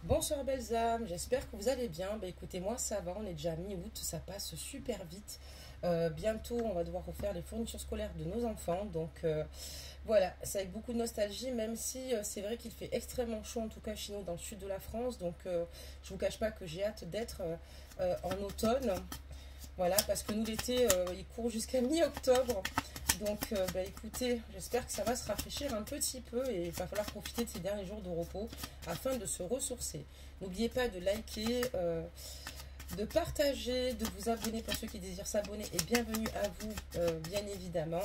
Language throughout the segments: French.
Bonsoir belles âmes, j'espère que vous allez bien. Bah écoutez, moi ça va, on est déjà mi-août, ça passe super vite. Bientôt on va devoir refaire les fournitures scolaires de nos enfants. Donc voilà, c'est avec beaucoup de nostalgie, même si c'est vrai qu'il fait extrêmement chaud, en tout cas chez nous dans le sud de la France. Donc je vous cache pas que j'ai hâte d'être en automne. Voilà, parce que nous l'été, il court jusqu'à mi-octobre. Donc bah écoutez, j'espère que ça va se rafraîchir un petit peu et il va falloir profiter de ces derniers jours de repos afin de se ressourcer. N'oubliez pas de liker, de partager, de vous abonner pour ceux qui désirent s'abonner et bienvenue à vous bien évidemment.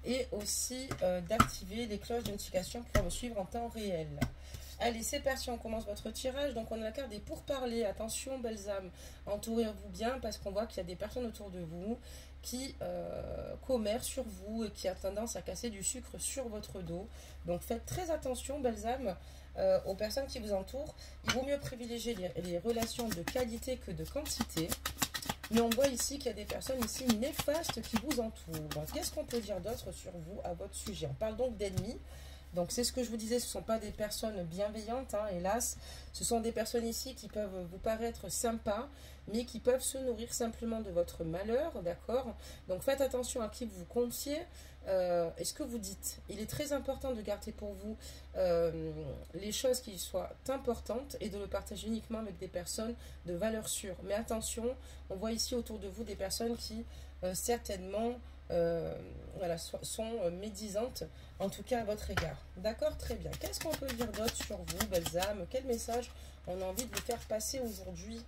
Et aussi d'activer les cloches de notification pour me suivre en temps réel. Allez, c'est parti, on commence votre tirage. Donc, on a la carte des pourparlers. Attention, belles âmes, entourez-vous bien parce qu'on voit qu'il y a des personnes autour de vous qui commèrent sur vous et qui a tendance à casser du sucre sur votre dos. Donc, faites très attention, belles âmes, aux personnes qui vous entourent. Il vaut mieux privilégier les relations de qualité que de quantité. Mais on voit ici qu'il y a des personnes ici néfastes qui vous entourent. Qu'est-ce qu'on peut dire d'autre sur vous à votre sujet? On parle donc d'ennemis. Donc c'est ce que je vous disais, ce ne sont pas des personnes bienveillantes, hein, hélas. Ce sont des personnes ici qui peuvent vous paraître sympas, mais qui peuvent se nourrir simplement de votre malheur, d'accord? Donc faites attention à qui vous confiez et ce que vous dites. Il est très important de garder pour vous les choses qui soient importantes et de le partager uniquement avec des personnes de valeur sûre. Mais attention, on voit ici autour de vous des personnes qui certainement voilà, sont médisantes, en tout cas à votre égard. D'accord, très bien. Qu'est-ce qu'on peut dire d'autre sur vous, belles âmes? Quel message on a envie de vous faire passer aujourd'hui?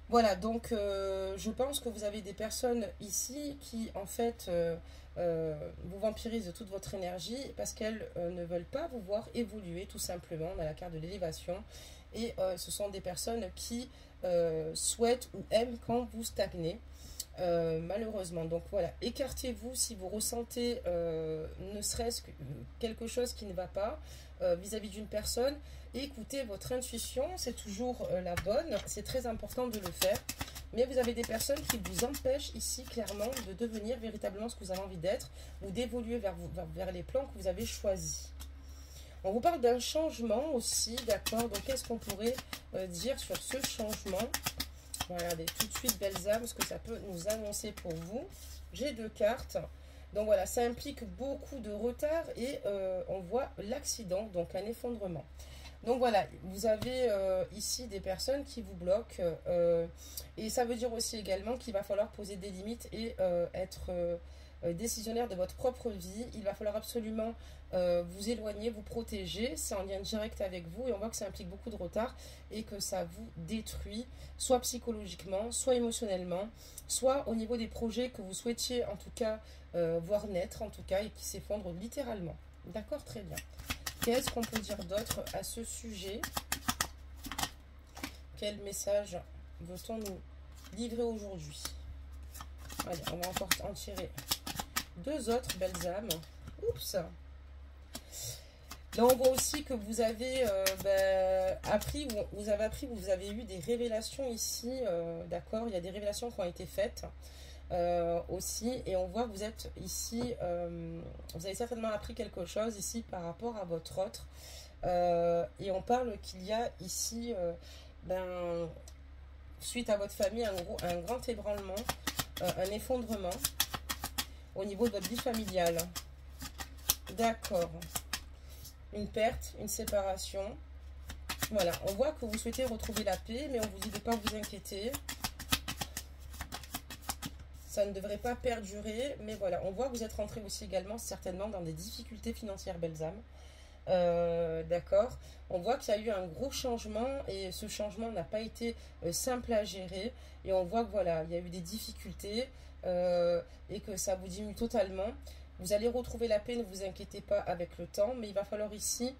Voilà, donc je pense que vous avez des personnes ici qui, en fait, vous vampirisent toute votre énergie parce qu'elles ne veulent pas vous voir évoluer, tout simplement. On a la carte de l'élévation. Et ce sont des personnes qui souhaitent ou aiment quand vous stagnez. Malheureusement, donc voilà, écartez-vous si vous ressentez ne serait-ce que quelque chose qui ne va pas vis-à-vis d'une personne. Écoutez votre intuition, c'est toujours la bonne, c'est très important de le faire. Mais vous avez des personnes qui vous empêchent ici clairement de devenir véritablement ce que vous avez envie d'être ou d'évoluer vers les plans que vous avez choisis. On vous parle d'un changement aussi, d'accord? Donc qu'est-ce qu'on pourrait dire sur ce changement? Regardez tout de suite, belles âmes, ce que ça peut nous annoncer pour vous. J'ai deux cartes. Donc voilà, ça implique beaucoup de retard et on voit l'accident, donc un effondrement. Donc voilà, vous avez ici des personnes qui vous bloquent et ça veut dire aussi également qu'il va falloir poser des limites et être décisionnaire de votre propre vie. Il va falloir absolument vous éloigner, vous protéger. C'est en lien direct avec vous et on voit que ça implique beaucoup de retard et que ça vous détruit, soit psychologiquement, soit émotionnellement, soit au niveau des projets que vous souhaitiez en tout cas voir naître en tout cas et qui s'effondrent littéralement. D'accord, très bien. Qu'est-ce qu'on peut dire d'autre à ce sujet? Quel message veut-on nous livrer aujourd'hui? Allez, on va encore en tirer deux autres belles âmes. Oups! Là, on voit aussi que vous avez appris, vous avez eu des révélations ici, d'accord? Il y a des révélations qui ont été faites aussi, et on voit que vous êtes ici, vous avez certainement appris quelque chose ici par rapport à votre autre, et on parle qu'il y a ici, suite à votre famille, un grand ébranlement, un effondrement au niveau de votre vie familiale. D'accord. Une perte, une séparation. Voilà, on voit que vous souhaitez retrouver la paix, mais on vous dit de ne pas vous inquiéter. Ça ne devrait pas perdurer, mais voilà, on voit que vous êtes rentré aussi également certainement dans des difficultés financières, belles âmes. D'accord. On voit qu'il y a eu un gros changement et ce changement n'a pas été simple à gérer. Et on voit que voilà, il y a eu des difficultés et que ça vous diminue totalement. Vous allez retrouver la paix, ne vous inquiétez pas avec le temps, mais il va falloir ici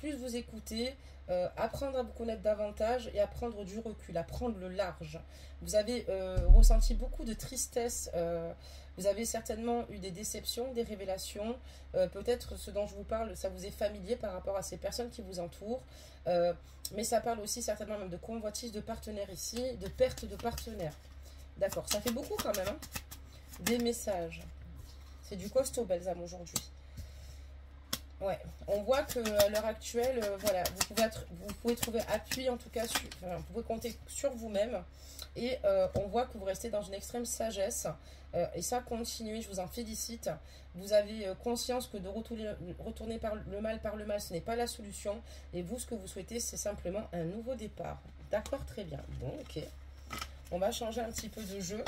plus vous écouter, apprendre à vous connaître davantage et à prendre du recul, à prendre le large. Vous avez ressenti beaucoup de tristesse, vous avez certainement eu des déceptions, des révélations, peut-être ce dont je vous parle, ça vous est familier par rapport à ces personnes qui vous entourent, mais ça parle aussi certainement même de convoitise de partenaires ici, de perte de partenaires. D'accord, ça fait beaucoup quand même, hein, des messages. C'est du costaud, belles âmes, aujourd'hui. Ouais, on voit que à l'heure actuelle, voilà, vous pouvez trouver appui en tout cas, enfin, vous pouvez compter sur vous-même et on voit que vous restez dans une extrême sagesse et ça continue, je vous en félicite. Vous avez conscience que de retourner par le mal, ce n'est pas la solution et vous, ce que vous souhaitez, c'est simplement un nouveau départ. D'accord, très bien. Bon, ok. On va changer un petit peu de jeu.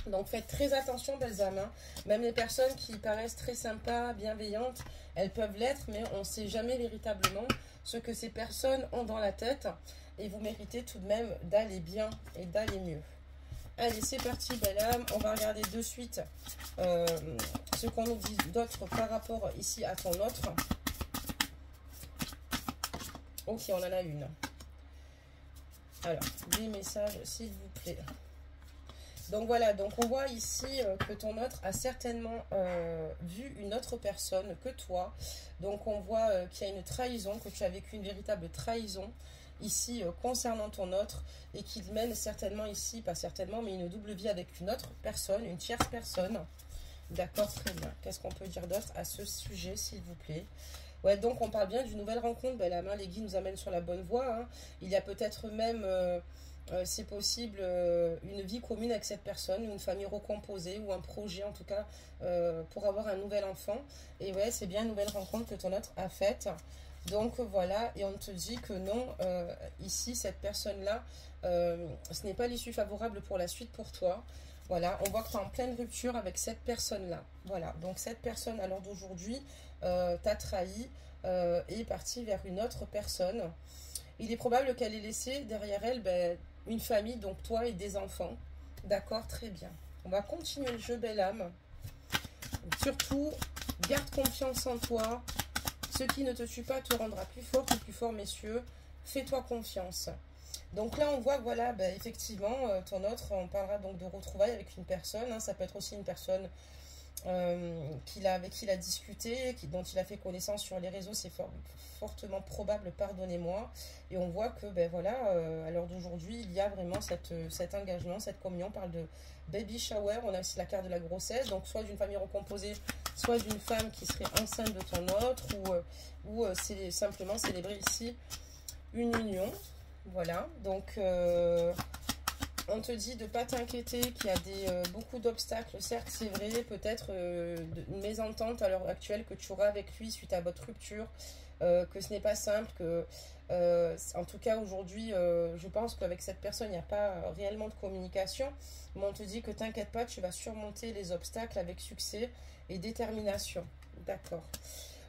Donc faites très attention, belles âmes, hein. Même les personnes qui paraissent très sympas, bienveillantes, elles peuvent l'être, mais on ne sait jamais véritablement ce que ces personnes ont dans la tête. Et vous méritez tout de même d'aller bien et d'aller mieux. Allez, c'est parti, belle âme. On va regarder de suite ce qu'on nous dit d'autre par rapport ici à ton autre. Ok, on en a une. Alors, des messages, s'il vous plaît. Donc voilà, donc on voit ici que ton autre a certainement vu une autre personne que toi. Donc on voit qu'il y a une trahison, que tu as vécu une véritable trahison ici concernant ton autre et qu'il mène certainement ici, pas certainement, mais une double vie avec une autre personne, une tierce personne. D'accord, très bien. Qu'est-ce qu'on peut dire d'autre à ce sujet, s'il vous plaît? Ouais, donc on parle bien d'une nouvelle rencontre. Ben, la main, les guides nous amènent sur la bonne voie, hein. Il y a peut-être même... c'est possible une vie commune avec cette personne, une famille recomposée ou un projet en tout cas pour avoir un nouvel enfant. Et ouais, c'est bien une nouvelle rencontre que ton autre a faite. Donc voilà, et on te dit que non, ici, cette personne-là, ce n'est pas l'issue favorable pour la suite pour toi. Voilà, on voit que tu es en pleine rupture avec cette personne-là. Voilà, donc cette personne, à l'heure d'aujourd'hui, t'a trahi et est partie vers une autre personne. Il est probable qu'elle ait laissé derrière elle une famille, donc toi et des enfants. D'accord, très bien. On va continuer le jeu, belle âme. Surtout, garde confiance en toi. Ce qui ne te tue pas te rendra plus fort ou plus fort, messieurs. Fais-toi confiance. Donc là, on voit que voilà, effectivement, ton autre, on parlera donc de retrouvailles avec une personne. Hein, ça peut être aussi une personne avec qui il a discuté, dont il a fait connaissance sur les réseaux, c'est fortement probable, pardonnez-moi. Et on voit que, voilà, à l'heure d'aujourd'hui, il y a vraiment cet engagement, cette communion. On parle de baby shower, on a aussi la carte de la grossesse, donc soit d'une famille recomposée, soit d'une femme qui serait enceinte de ton autre, ou c'est simplement célébrer ici une union. Voilà, donc... on te dit de ne pas t'inquiéter, qu'il y a beaucoup d'obstacles. Certes, c'est vrai, peut-être une mésentente à l'heure actuelle que tu auras avec lui suite à votre rupture, que ce n'est pas simple, que en tout cas aujourd'hui, je pense qu'avec cette personne, il n'y a pas réellement de communication. Mais on te dit que t'inquiète pas, tu vas surmonter les obstacles avec succès et détermination. D'accord.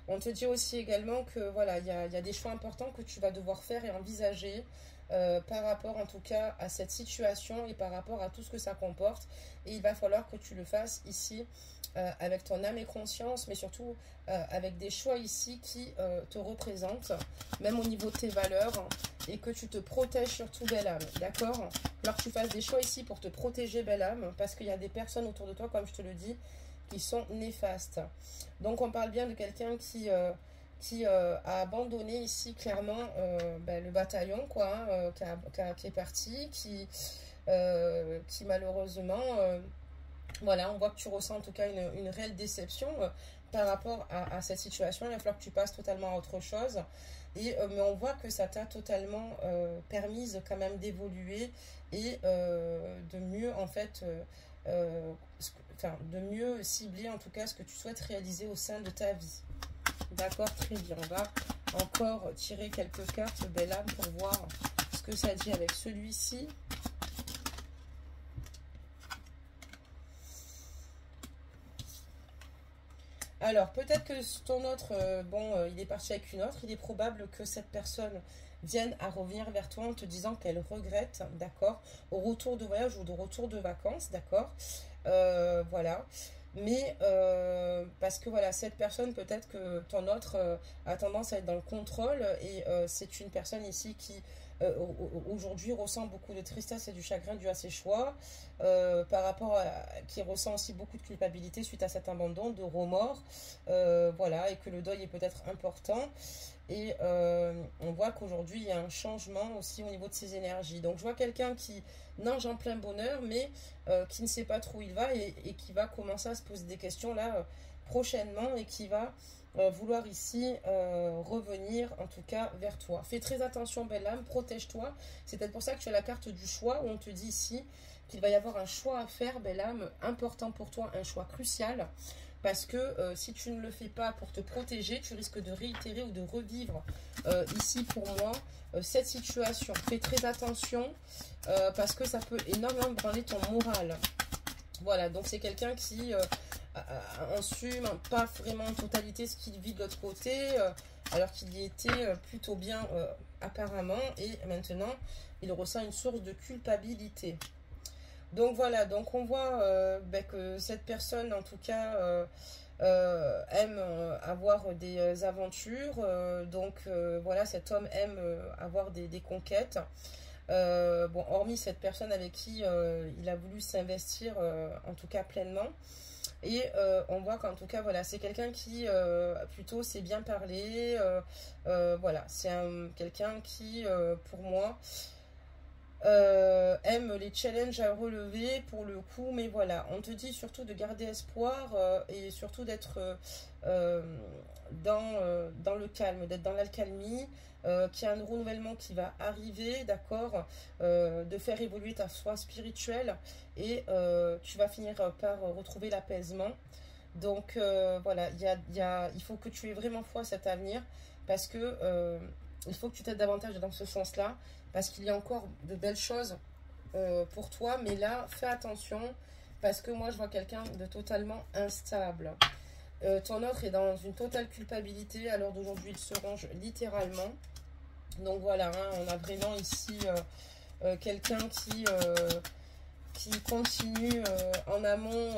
On te dit aussi également que voilà, il y a des choix importants que tu vas devoir faire et envisager par rapport en tout cas à cette situation et par rapport à tout ce que ça comporte. Et il va falloir que tu le fasses ici avec ton âme et conscience, mais surtout avec des choix ici qui te représentent, même au niveau de tes valeurs, hein, et que tu te protèges surtout, belle âme, d'accord? Alors que tu fasses des choix ici pour te protéger, belle âme, parce qu'il y a des personnes autour de toi, comme je te le dis, qui sont néfastes. Donc on parle bien de quelqu'un qui a abandonné ici clairement le bataillon, quoi, hein, qui est parti, qui malheureusement, voilà, on voit que tu ressens en tout cas une réelle déception par rapport à cette situation. Il va falloir que tu passes totalement à autre chose. Mais on voit que ça t'a totalement permise quand même d'évoluer et de mieux en fait de mieux cibler en tout cas ce que tu souhaites réaliser au sein de ta vie. D'accord, très bien. On va encore tirer quelques cartes, belle âme, pour voir ce que ça dit avec celui-ci. Alors, peut-être que ton autre, il est parti avec une autre. Il est probable que cette personne vienne à revenir vers toi en te disant qu'elle regrette, d'accord, au retour de voyage ou de retour de vacances, d'accord. Voilà. Mais parce que voilà, cette personne, peut-être que ton autre a tendance à être dans le contrôle et c'est une personne ici qui aujourd'hui ressent beaucoup de tristesse et du chagrin dû à ses choix, qui ressent aussi beaucoup de culpabilité suite à cet abandon, de remords, voilà, et que le deuil est peut-être important. Et on voit qu'aujourd'hui, il y a un changement aussi au niveau de ses énergies. Donc, je vois quelqu'un qui nage en plein bonheur, mais qui ne sait pas trop où il va et qui va commencer à se poser des questions là prochainement et qui va vouloir ici revenir en tout cas vers toi. Fais très attention, belle âme, protège-toi. C'est peut-être pour ça que tu as la carte du choix où on te dit ici qu'il va y avoir un choix à faire, belle âme, important pour toi, un choix crucial. Parce que si tu ne le fais pas pour te protéger, tu risques de réitérer ou de revivre ici pour moi cette situation. Fais très attention parce que ça peut énormément branler ton moral. Voilà, donc c'est quelqu'un qui assume pas vraiment en totalité ce qu'il vit de l'autre côté, alors qu'il y était plutôt bien apparemment, et maintenant il ressent une source de culpabilité. Donc voilà, donc on voit que cette personne en tout cas aime avoir des aventures, donc voilà, cet homme aime avoir des conquêtes. Bon, hormis cette personne avec qui il a voulu s'investir en tout cas pleinement. Et on voit qu'en tout cas, voilà, c'est quelqu'un qui plutôt sait bien parler. Voilà, c'est quelqu'un qui, pour moi, aime les challenges à relever pour le coup. Mais voilà, on te dit surtout de garder espoir et surtout d'être dans le calme, d'être dans l'alcalmie. Qu'il y a un renouvellement qui va arriver, d'accord, de faire évoluer ta foi spirituelle et tu vas finir par retrouver l'apaisement. Donc voilà, il faut que tu aies vraiment foi à cet avenir parce que il faut que tu t'aides davantage dans ce sens-là parce qu'il y a encore de belles choses pour toi, mais là, fais attention parce que moi, je vois quelqu'un de totalement instable. Ton autre est dans une totale culpabilité, à l'heure d'aujourd'hui, il se range littéralement. Donc voilà, hein, on a vraiment ici quelqu'un qui continue en amont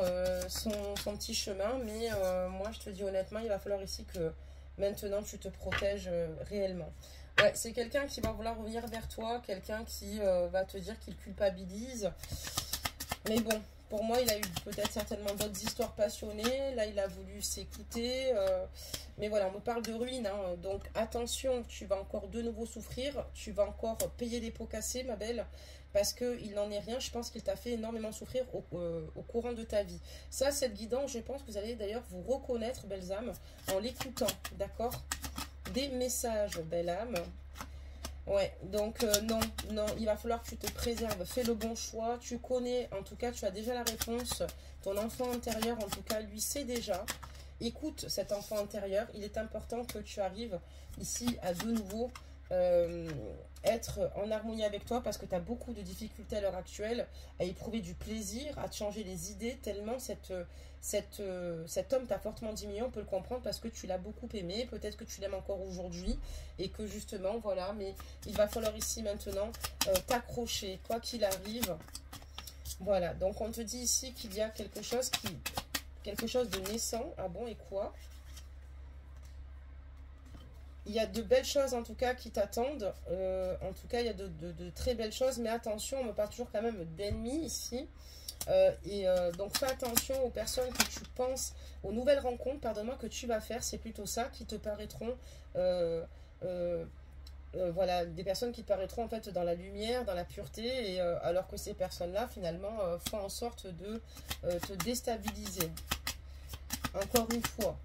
son petit chemin. Mais moi, je te dis honnêtement, il va falloir ici que maintenant, tu te protèges réellement. Ouais, c'est quelqu'un qui va vouloir revenir vers toi, quelqu'un qui va te dire qu'il culpabilise. Mais bon, pour moi, il a eu peut-être certainement d'autres histoires passionnées. Là, il a voulu s'écouter. Mais voilà, on me parle de ruine. Hein, donc, attention, tu vas encore de nouveau souffrir. Tu vas encore payer des pots cassés, ma belle. Parce qu'il n'en est rien. Je pense qu'il t'a fait énormément souffrir au courant de ta vie. Ça, cette guidance, je pense que vous allez d'ailleurs vous reconnaître, belles âmes, en l'écoutant. D'accord? Des messages, belle âme. Ouais, donc non, il va falloir que tu te préserves, fais le bon choix, tu connais, en tout cas, tu as déjà la réponse, ton enfant intérieur, en tout cas, lui sait déjà, écoute cet enfant intérieur, il est important que tu arrives ici à de nouveau être en harmonie avec toi parce que tu as beaucoup de difficultés à l'heure actuelle à éprouver du plaisir, à te changer les idées, tellement cet homme t'a fortement diminué, on peut le comprendre parce que tu l'as beaucoup aimé, peut-être que tu l'aimes encore aujourd'hui et que justement, voilà, mais il va falloir ici maintenant t'accrocher, quoi qu'il arrive. Voilà, donc on te dit ici qu'il y a quelque chose de naissant. Ah bon, et quoi? Il y a de belles choses en tout cas qui t'attendent. En tout cas, il y a de très belles choses. Mais attention, on me parle toujours quand même d'ennemis ici. Donc fais attention aux personnes que tu penses, aux nouvelles rencontres, pardonne-moi, que tu vas faire. C'est plutôt ça qui te paraîtront... voilà, des personnes qui te paraîtront en fait dans la lumière, dans la pureté. Et alors que ces personnes-là, finalement, font en sorte de te déstabiliser. Encore une fois.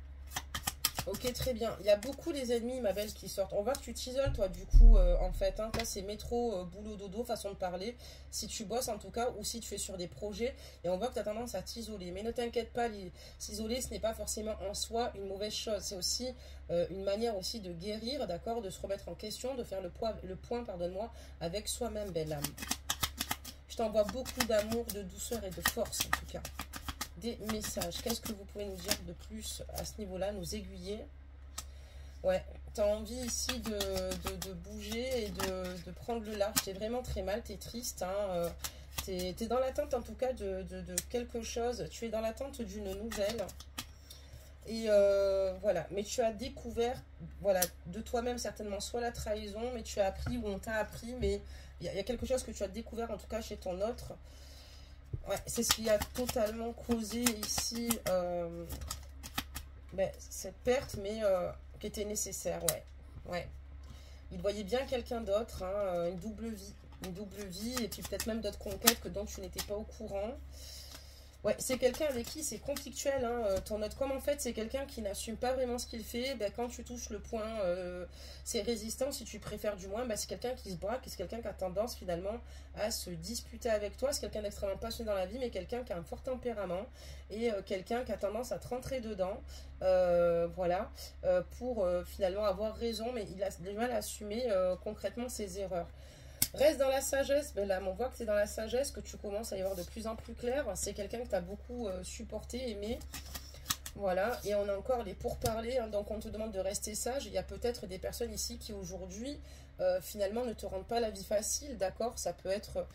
Ok, très bien. Il y a beaucoup les ennemis, ma belle, qui sortent. On voit que tu t'isoles, toi, du coup, en fait. Hein. Toi, c'est métro, boulot, dodo, façon de parler. Si tu bosses, en tout cas, ou si tu es sur des projets. Et on voit que tu as tendance à t'isoler. Mais ne t'inquiète pas, s'isoler, ce n'est pas forcément en soi une mauvaise chose. C'est aussi une manière aussi de guérir, d'accord, de se remettre en question, de faire le point, pardonne-moi, avec soi-même, belle âme. Je t'envoie beaucoup d'amour, de douceur et de force, en tout cas. Des messages. Qu'est-ce que vous pouvez nous dire de plus à ce niveau-là, nous aiguiller? Ouais, tu as envie ici de bouger et de prendre le large. T'es vraiment très mal, t'es triste. Hein, t'es dans l'attente en tout cas de quelque chose. Tu es dans l'attente d'une nouvelle. Et voilà, mais tu as découvert, voilà, de toi-même certainement, soit la trahison, mais tu as appris ou on t'a appris, mais il y a quelque chose que tu as découvert en tout cas chez ton autre. Ouais, c'est ce qui a totalement causé ici cette perte, mais qui était nécessaire, ouais. Ouais. Il voyait bien quelqu'un d'autre, hein, une double vie, et puis peut-être même d'autres conquêtes dont tu n'étais pas au courant. Ouais, c'est quelqu'un avec qui c'est conflictuel, hein, ton autre. Comme en fait, c'est quelqu'un qui n'assume pas vraiment ce qu'il fait. Ben, quand tu touches le point, c'est résistant, si tu préfères du moins. Ben, c'est quelqu'un qui se braque, c'est quelqu'un qui a tendance finalement à se disputer avec toi. C'est quelqu'un d'extrêmement passionné dans la vie, mais quelqu'un qui a un fort tempérament et quelqu'un qui a tendance à te rentrer dedans. Voilà, pour finalement avoir raison, mais il a du mal à assumer concrètement ses erreurs. Reste dans la sagesse, ben là on voit que c'est dans la sagesse que tu commences à y voir de plus en plus clair. C'est quelqu'un que tu as beaucoup supporté, aimé. Voilà, et on a encore les pourparlers, hein, donc on te demande de rester sage. Il y a peut-être des personnes ici qui aujourd'hui finalement ne te rendent pas la vie facile, d'accord? Ça peut être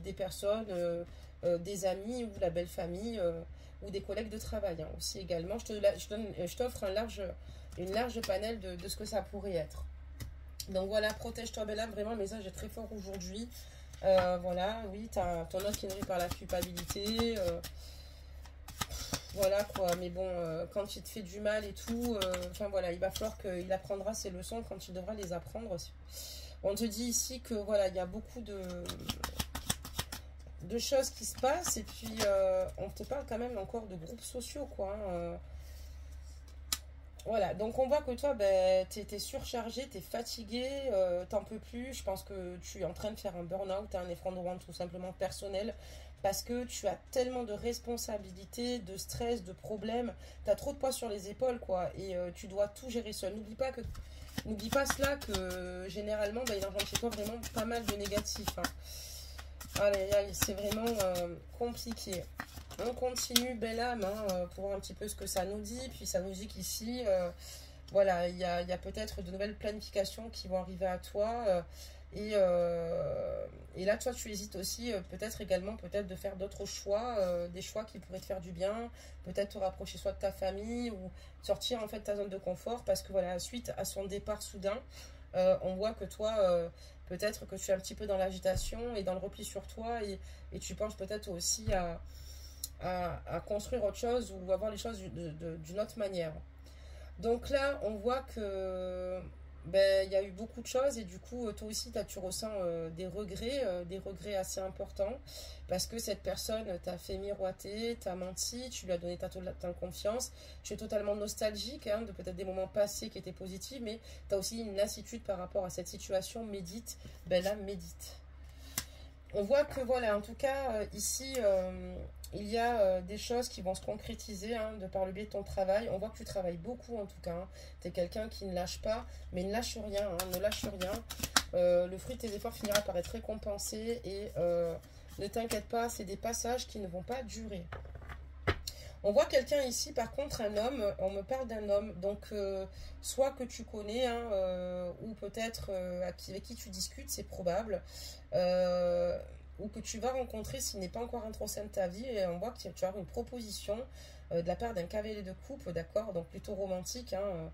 des personnes, des amis ou la belle famille ou des collègues de travail hein, aussi également. Je t'offre une large panel de ce que ça pourrait être. Donc voilà, protège-toi belle âme, vraiment le message est très fort aujourd'hui. Voilà, oui, tu as ton autre qui est nourri par la culpabilité. Voilà quoi, mais bon, quand il te fait du mal et tout, enfin voilà, il va falloir qu'il apprendra ses leçons quand il devra les apprendre. On te dit ici que voilà, il y a beaucoup de choses qui se passent et puis on te parle quand même encore de groupes sociaux quoi. Hein, voilà, donc on voit que toi, ben, t'es surchargé, t'es fatigué, t'en peux plus. Je pense que tu es en train de faire un burn-out, un effondrement tout simplement personnel, parce que tu as tellement de responsabilités, de stress, de problèmes. T'as trop de poids sur les épaules, quoi, et tu dois tout gérer seul. N'oublie pas cela que généralement, ben, il engendre chez toi vraiment pas mal de négatifs. Hein. Allez, c'est vraiment compliqué. On continue, belle âme, hein, pour voir un petit peu ce que ça nous dit. Puis ça nous dit qu'ici, voilà, il y a peut-être de nouvelles planifications qui vont arriver à toi. Et là, toi, tu hésites aussi, peut-être également, peut-être de faire d'autres choix, des choix qui pourraient te faire du bien. Peut-être te rapprocher soit de ta famille ou sortir en fait de ta zone de confort. Parce que voilà, suite à son départ soudain, on voit que toi... peut-être que tu es un petit peu dans l'agitation et dans le repli sur toi et tu penses peut-être aussi à construire autre chose ou à voir les choses d'une autre manière. Donc là, on voit que ben, y a eu beaucoup de choses et du coup, toi aussi, tu ressens des regrets assez importants parce que cette personne t'a fait miroiter, t'a menti, tu lui as donné ta totale confiance, tu es totalement nostalgique hein, de peut-être des moments passés qui étaient positifs, mais tu as aussi une lassitude par rapport à cette situation. Médite, ben là, médite. On voit que voilà, en tout cas, ici, il y a des choses qui vont se concrétiser hein, de par le biais de ton travail. On voit que tu travailles beaucoup en tout cas. Hein. Tu es quelqu'un qui ne lâche pas, mais ne lâche rien, hein, ne lâche rien. Le fruit de tes efforts finira par être récompensé et ne t'inquiète pas, c'est des passages qui ne vont pas durer. On voit quelqu'un ici, par contre, un homme, on me parle d'un homme, donc soit que tu connais, hein, ou peut-être avec qui tu discutes, c'est probable, ou que tu vas rencontrer s'il n'est pas encore un trop sein de ta vie, et on voit que tu vas avoir une proposition de la part d'un cavalier de coupe, d'accord, donc plutôt romantique, hein,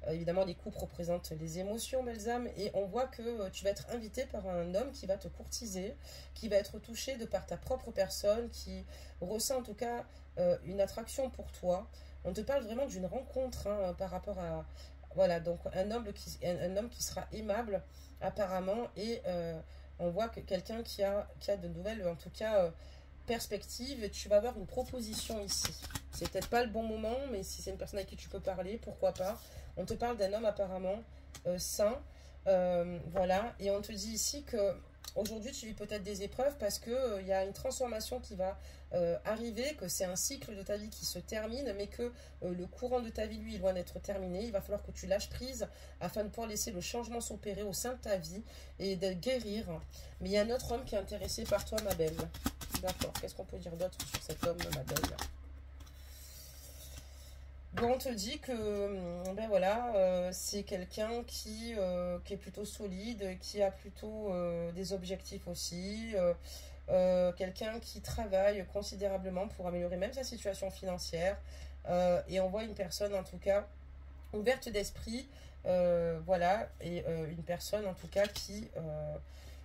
évidemment les coupes représentent les émotions, belles âmes, et on voit que tu vas être invité par un homme qui va te courtiser, qui va être touché de par ta propre personne, qui ressent en tout cas une attraction pour toi. On te parle vraiment d'une rencontre hein, par rapport à... Voilà, donc un homme qui sera aimable apparemment et on voit que quelqu'un qui a de nouvelles, en tout cas, perspectives. Tu vas avoir une proposition ici. C'est peut-être pas le bon moment, mais si c'est une personne avec qui tu peux parler, pourquoi pas. On te parle d'un homme apparemment sain. Voilà, et on te dit ici que aujourd'hui, tu vis peut-être des épreuves parce qu'il y a une transformation qui va arriver, que c'est un cycle de ta vie qui se termine, mais que le courant de ta vie, lui, est loin d'être terminé. Il va falloir que tu lâches prise afin de pouvoir laisser le changement s'opérer au sein de ta vie et de guérir. Mais il y a un autre homme qui est intéressé par toi, ma belle. D'accord, qu'est-ce qu'on peut dire d'autre sur cet homme, ma belle ? Bon, on te dit que ben voilà, c'est quelqu'un qui est plutôt solide, qui a plutôt des objectifs aussi, quelqu'un qui travaille considérablement pour améliorer même sa situation financière, et on voit une personne en tout cas ouverte d'esprit, voilà, et une personne en tout cas qui...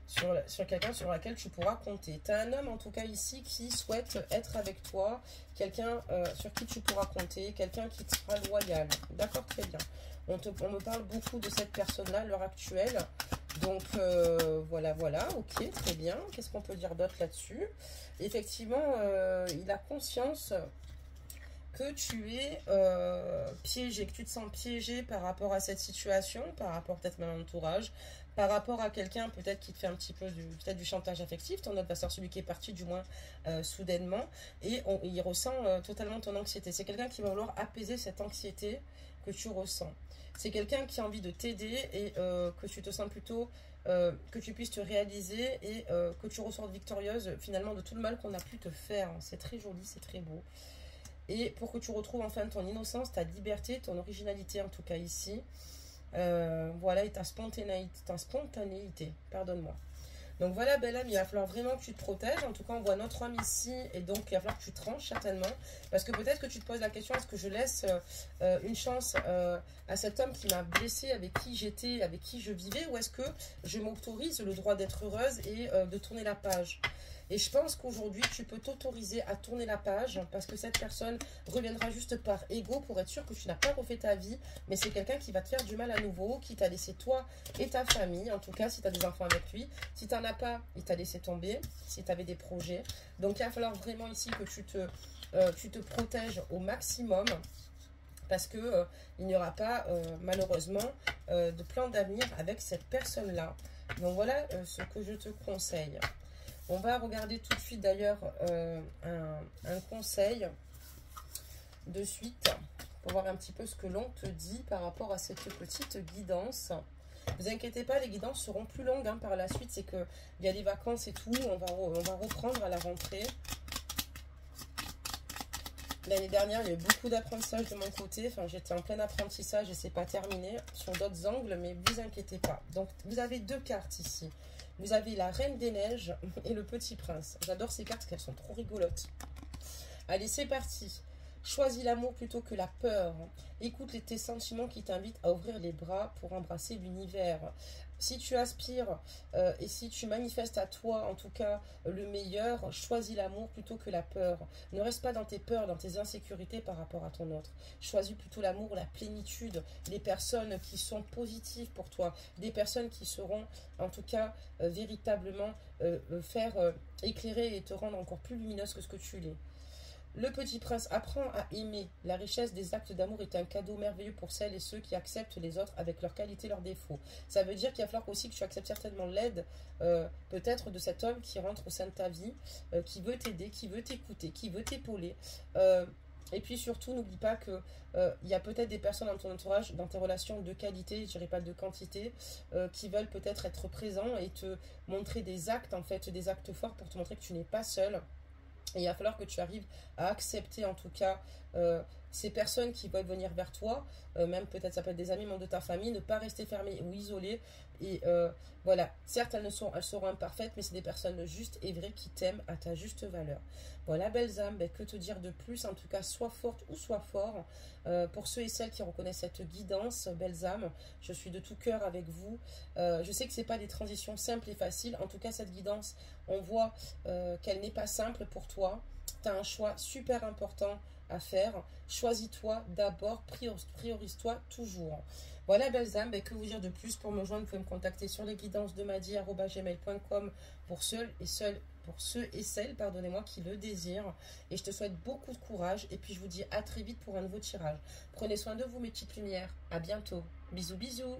sur quelqu'un sur laquelle tu pourras compter. Tu as un homme en tout cas ici qui souhaite être avec toi, quelqu'un sur qui tu pourras compter, quelqu'un qui te sera loyal. D'accord, très bien. On me parle beaucoup de cette personne-là à l'heure actuelle. Donc, voilà, voilà, ok, très bien. Qu'est-ce qu'on peut dire d'autre là-dessus? Effectivement, il a conscience que tu es piégé, que tu te sens piégé par rapport à cette situation, par rapport peut-être même à l'entourage, par rapport à quelqu'un peut-être qui te fait un petit peu peut-être du chantage affectif, ton autre va ser celui qui est parti du moins soudainement, et il ressent totalement ton anxiété. C'est quelqu'un qui va vouloir apaiser cette anxiété que tu ressens. C'est quelqu'un qui a envie de t'aider et que tu te sens plutôt, que tu puisses te réaliser et que tu ressortes victorieuse finalement de tout le mal qu'on a pu te faire. C'est très joli, c'est très beau. Et pour que tu retrouves enfin ton innocence, ta liberté, ton originalité en tout cas ici. Voilà, et ta spontanéité, pardonne-moi. Donc voilà, belle âme, il va falloir vraiment que tu te protèges. En tout cas, on voit notre homme ici, et donc il va falloir que tu tranches certainement. Parce que peut-être que tu te poses la question, est-ce que je laisse une chance à cet homme qui m'a blessée, avec qui j'étais, avec qui je vivais, ou est-ce que je m'autorise le droit d'être heureuse et de tourner la page? Et je pense qu'aujourd'hui, tu peux t'autoriser à tourner la page parce que cette personne reviendra juste par ego pour être sûr que tu n'as pas refait ta vie. Mais c'est quelqu'un qui va te faire du mal à nouveau, qui t'a laissé toi et ta famille. En tout cas, si tu as des enfants avec lui. Si tu n'en as pas, il t'a laissé tomber. Si tu avais des projets. Donc, il va falloir vraiment ici que tu te protèges au maximum. Parce que il n'y aura pas, malheureusement, de plan d'avenir avec cette personne-là. Donc, voilà ce que je te conseille. On va regarder tout de suite d'ailleurs un conseil de suite pour voir un petit peu ce que l'on te dit par rapport à cette petite guidance. Ne vous inquiétez pas, les guidances seront plus longues hein, par la suite. C'est qu'il y a les vacances et tout. On va reprendre à la rentrée. L'année dernière, il y a eu beaucoup d'apprentissage de mon côté. Enfin, j'étais en plein apprentissage et c'est pas terminé sur d'autres angles, mais vous inquiétez pas. Donc, vous avez deux cartes ici. Vous avez la Reine des Neiges et le Petit Prince. J'adore ces cartes, elles sont trop rigolotes. Allez, c'est parti. Choisis l'amour plutôt que la peur. Écoute tes sentiments qui t'invitent à ouvrir les bras pour embrasser l'univers. Si tu aspires et si tu manifestes à toi, en tout cas, le meilleur, choisis l'amour plutôt que la peur. Ne reste pas dans tes peurs, dans tes insécurités par rapport à ton autre. Choisis plutôt l'amour, la plénitude, les personnes qui sont positives pour toi, des personnes qui seront, en tout cas, véritablement faire éclairer et te rendre encore plus lumineuse que ce que tu l'es. Le Petit Prince apprend à aimer. La richesse des actes d'amour est un cadeau merveilleux pour celles et ceux qui acceptent les autres avec leurs qualités et leurs défauts. Ça veut dire qu'il va falloir aussi que tu acceptes certainement l'aide, peut-être de cet homme qui rentre au sein de ta vie, qui veut t'aider, qui veut t'écouter, qui veut t'épauler. Et puis surtout, n'oublie pas que il y a peut-être des personnes dans ton entourage, dans tes relations de qualité, je dirais pas de quantité, qui veulent peut-être être présents et te montrer des actes, en fait, des actes forts pour te montrer que tu n'es pas seul. Et il va falloir que tu arrives à accepter en tout cas ces personnes qui veulent venir vers toi, même peut-être ça peut être des amis, membres de ta famille, ne pas rester fermé ou isolé. Et voilà, certes elles seront imparfaites, mais c'est des personnes justes et vraies qui t'aiment à ta juste valeur. Voilà, belles âmes, ben, que te dire de plus? En tout cas, sois forte ou sois fort. Pour ceux et celles qui reconnaissent cette guidance, belles âmes, je suis de tout cœur avec vous. Je sais que ce n'est pas des transitions simples et faciles. En tout cas, cette guidance, on voit qu'elle n'est pas simple pour toi. Tu as un choix super important à faire. Choisis-toi d'abord, priorise-toi toujours. Voilà, belles âmes, ben, que vous dire de plus? Pour me joindre, vous pouvez me contacter sur lesguidancesdemadi@gmail.com pour ceux et celles, pardonnez-moi, qui le désirent. Et je te souhaite beaucoup de courage. Et puis, je vous dis à très vite pour un nouveau tirage. Prenez soin de vous, mes petites lumières. À bientôt. Bisous, bisous.